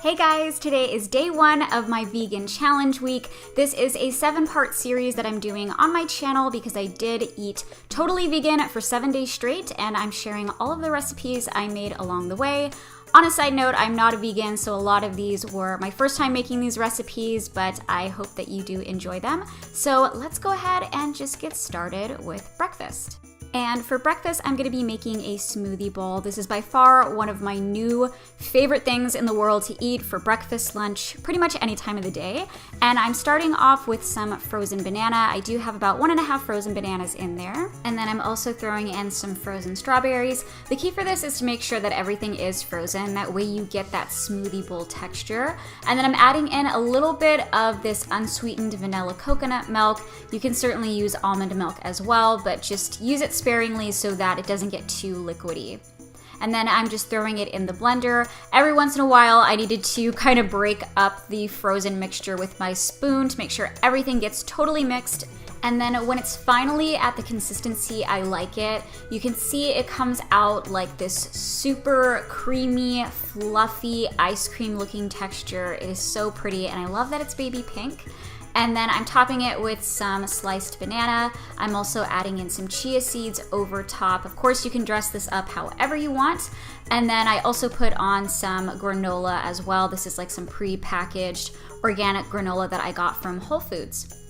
Hey guys, today is day 1 of my vegan challenge week. This is a 7-part series that I'm doing on my channel because I did eat totally vegan for 7 days straight, and I'm sharing all of the recipes I made along the way. On a side note, I'm not a vegan, so a lot of these were my first time making these recipes, but I hope that you do enjoy them. So let's go ahead and just get started with breakfast. And for breakfast, I'm gonna be making a smoothie bowl. This is by far one of my new favorite things in the world to eat for breakfast, lunch, pretty much any time of the day. And I'm starting off with some frozen banana. I do have about 1.5 frozen bananas in there. And then I'm also throwing in some frozen strawberries. The key for this is to make sure that everything is frozen. That way you get that smoothie bowl texture. And then I'm adding in a little bit of this unsweetened vanilla coconut milk. You can certainly use almond milk as well, but just use it sparingly so that it doesn't get too liquidy. And then I'm just throwing it in the blender. Every once in a while, I needed to kind of break up the frozen mixture with my spoon to make sure everything gets totally mixed. And then when it's finally at the consistency I like it, you can see it comes out like this super creamy, fluffy, ice cream looking texture. It is so pretty, and I love that it's baby pink. And then I'm topping it with some sliced banana. I'm also adding in some chia seeds over top. Of course, you can dress this up however you want. And then I also put on some granola as well. This is like some pre-packaged organic granola that I got from Whole Foods.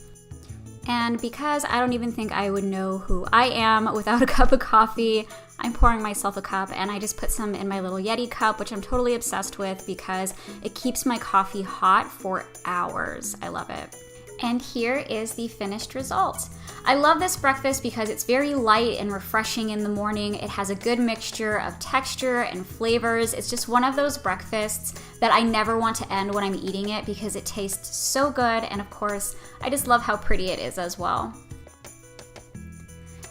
And because I don't even think I would know who I am without a cup of coffee, I'm pouring myself a cup, and I just put some in my little Yeti cup, which I'm totally obsessed with because it keeps my coffee hot for hours. I love it. And here is the finished result. I love this breakfast because it's very light and refreshing in the morning. It has a good mixture of texture and flavors. It's just one of those breakfasts that I never want to end when I'm eating it because it tastes so good, and of course, I just love how pretty it is as well.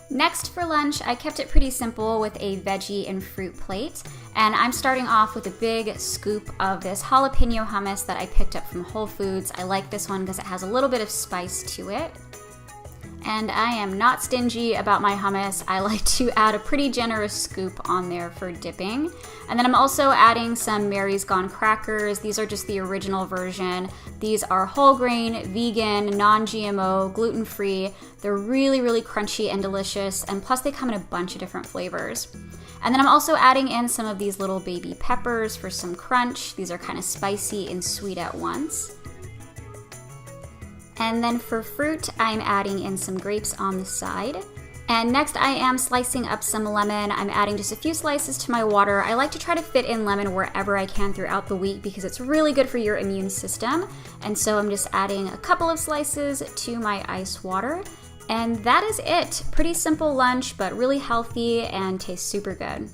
Next for lunch, I kept it pretty simple with a veggie and fruit plate, and I'm starting off with a big scoop of this jalapeno hummus that I picked up from Whole Foods. I like this one because it has a little bit of spice to it. And I am not stingy about my hummus. I like to add a pretty generous scoop on there for dipping. And then I'm also adding some Mary's Gone crackers. These are just the original version. These are whole grain, vegan, non-GMO, gluten-free. They're really, really crunchy and delicious, and plus they come in a bunch of different flavors. And then I'm also adding in some of these little baby peppers for some crunch. These are kind of spicy and sweet at once. And then for fruit, I'm adding in some grapes on the side. And next I am slicing up some lemon. I'm adding just a few slices to my water. I like to try to fit in lemon wherever I can throughout the week because it's really good for your immune system. And so I'm just adding a couple of slices to my ice water. And that is it. Pretty simple lunch, but really healthy and tastes super good.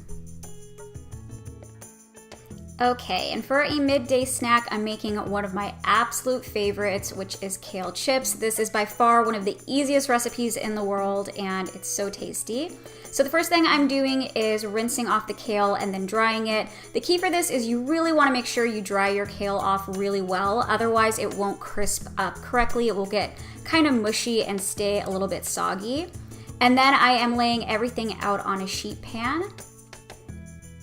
Okay, and for a midday snack, I'm making one of my absolute favorites, which is kale chips. This is by far one of the easiest recipes in the world, and it's so tasty. So the first thing I'm doing is rinsing off the kale and then drying it. The key for this is you really want to make sure you dry your kale off really well, otherwise it won't crisp up correctly. It will get kind of mushy and stay a little bit soggy. And then I am laying everything out on a sheet pan.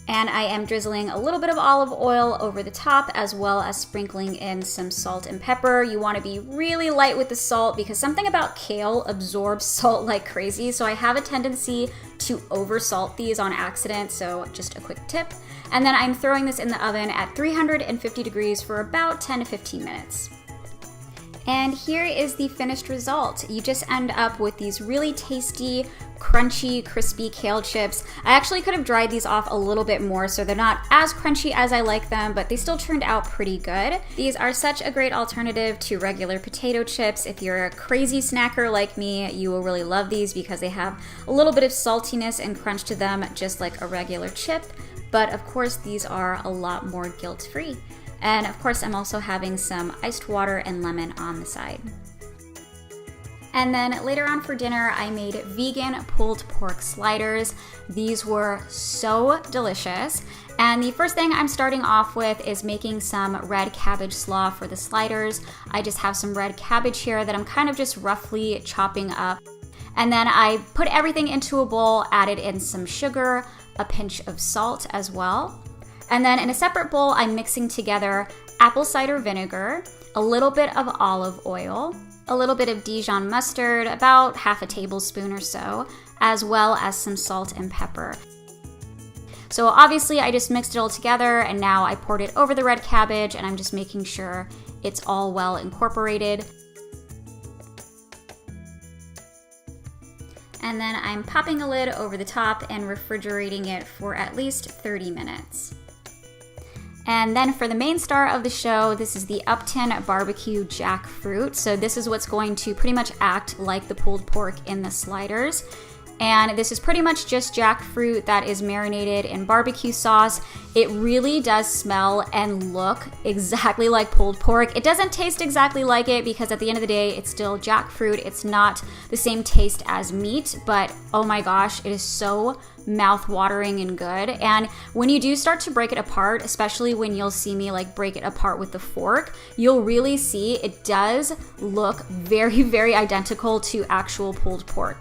And I am drizzling a little bit of olive oil over the top, as well as sprinkling in some salt and pepper. You want to be really light with the salt because something about kale absorbs salt like crazy, so I have a tendency to oversalt these on accident, so just a quick tip. And then I'm throwing this in the oven at 350 degrees for about 10 to 15 minutes. And here is the finished result. You just end up with these really tasty, crunchy, crispy kale chips. I actually could have dried these off a little bit more so they're not as crunchy as I like them, but they still turned out pretty good. These are such a great alternative to regular potato chips. If you're a crazy snacker like me, you will really love these because they have a little bit of saltiness and crunch to them, just like a regular chip. But of course, these are a lot more guilt-free. And of course, I'm also having some iced water and lemon on the side. And then later on for dinner, I made vegan pulled pork sliders. These were so delicious. And the first thing I'm starting off with is making some red cabbage slaw for the sliders. I just have some red cabbage here that I'm kind of just roughly chopping up. And then I put everything into a bowl, added in some sugar, a pinch of salt as well. And then in a separate bowl, I'm mixing together apple cider vinegar, a little bit of olive oil, a little bit of Dijon mustard, about half a tablespoon or so, as well as some salt and pepper. So obviously I just mixed it all together, and now I poured it over the red cabbage, and I'm just making sure it's all well incorporated. And then I'm popping a lid over the top and refrigerating it for at least 30 minutes. And then for the main star of the show, this is the Upton BBQ Jackfruit. So this is what's going to pretty much act like the pulled pork in the sliders. And this is pretty much just jackfruit that is marinated in barbecue sauce. It really does smell and look exactly like pulled pork. It doesn't taste exactly like it because at the end of the day, it's still jackfruit. It's not the same taste as meat, but oh my gosh, it is so mouth-watering and good. And when you do start to break it apart, especially when you'll see me like break it apart with the fork, you'll really see it does look very, very identical to actual pulled pork.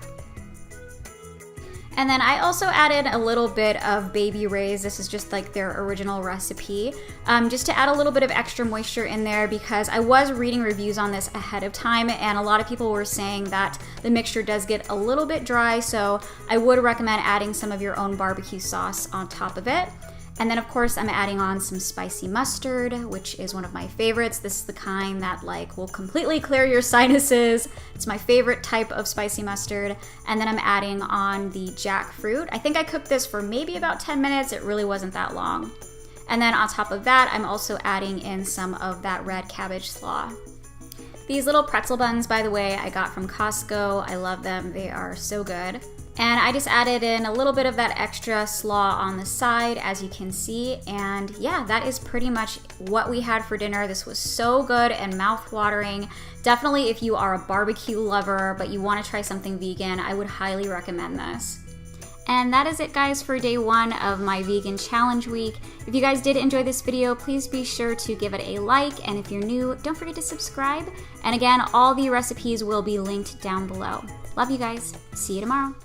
And then I also added a little bit of Baby Ray's. This is just like their original recipe, just to add a little bit of extra moisture in there, because I was reading reviews on this ahead of time, and a lot of people were saying that the mixture does get a little bit dry, so I would recommend adding some of your own barbecue sauce on top of it. And then of course I'm adding on some spicy mustard, which is one of my favorites. This is the kind that like will completely clear your sinuses. It's my favorite type of spicy mustard. And then I'm adding on the jackfruit. I think I cooked this for maybe about 10 minutes. It really wasn't that long. And then on top of that, I'm also adding in some of that red cabbage slaw. These little pretzel buns, by the way, I got from Costco. I love them. They are so good. And I just added in a little bit of that extra slaw on the side, as you can see. And yeah, that is pretty much what we had for dinner. This was so good and mouth-watering. Definitely if you are a barbecue lover, but you want to try something vegan, I would highly recommend this. And that is it, guys, for day one of my vegan challenge week. If you guys did enjoy this video, please be sure to give it a like. And if you're new, don't forget to subscribe. And again, all the recipes will be linked down below. Love you guys. See you tomorrow.